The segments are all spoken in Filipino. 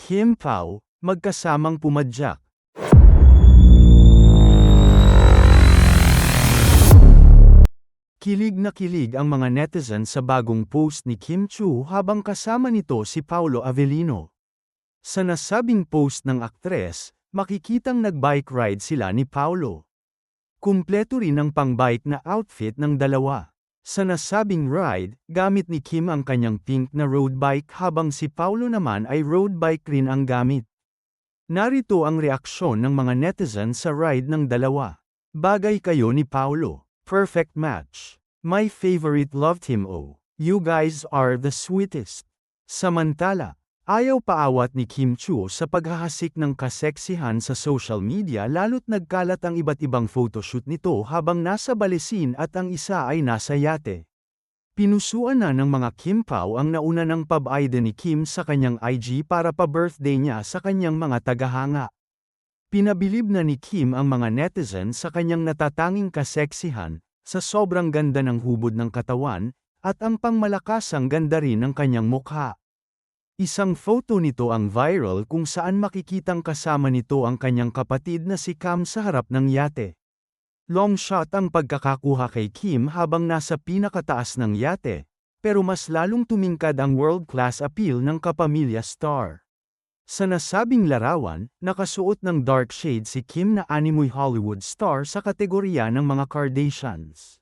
Kim Pao, magkasamang pumadyak. Kilig na kilig ang mga netizen sa bagong post ni Kim Chiu habang kasama nito si Paolo Avellino. Sa nasabing post ng aktres, makikitang nag-bike ride sila ni Paolo. Kumpleto rin ang pang-bike na outfit ng dalawa. Sa nasabing ride, gamit ni Kim ang kanyang pink na road bike habang si Paolo naman ay road bike rin ang gamit. Narito ang reaksyon ng mga netizen sa ride ng dalawa. Bagay kayo ni Paolo. Perfect match. My favorite love team. Oh, you guys are the sweetest. Samantala, ayaw paawat ni Kim Chiu sa paghahasik ng kaseksihan sa social media lalo't nagkalat ang iba't ibang photoshoot nito habang nasa balesin at ang isa ay nasa yate. Pinusuan na ng mga Kim Pao ang nauna ng pab-ide ni Kim sa kanyang IG para pa-birthday niya sa kanyang mga tagahanga. Pinabilib na ni Kim ang mga netizen sa kanyang natatanging kaseksihan, sa sobrang ganda ng hubod ng katawan, at ang pangmalakasang ganda rin ng kanyang mukha. Isang photo nito ang viral kung saan makikitang kasama nito ang kanyang kapatid na si Cam sa harap ng yate. Long shot ang pagkakakuha kay Kim habang nasa pinakataas ng yate, pero mas lalong tumingkad ang world-class appeal ng kapamilya star. Sa nasabing larawan, nakasuot ng dark shade si Kim na animoy Hollywood star sa kategorya ng mga Kardashians.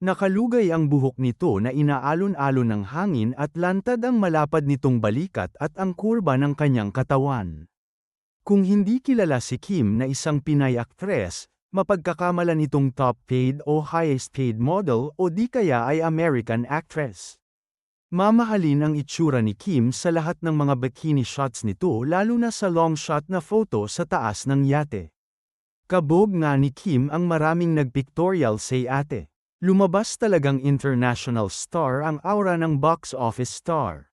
Nakalugay ang buhok nito na inaalon-alon ng hangin at lantad ang malapad nitong balikat at ang kurba ng kanyang katawan. Kung hindi kilala si Kim na isang Pinay aktres, mapagkakamalan itong top paid o highest paid model o di kaya ay American actress. Mamahalin ang itsura ni Kim sa lahat ng mga bikini shots nito lalo na sa long shot na photo sa taas ng yate. Kabog nga ni Kim ang maraming nagpictorial say ate. Lumabas talagang international star ang aura ng box office star.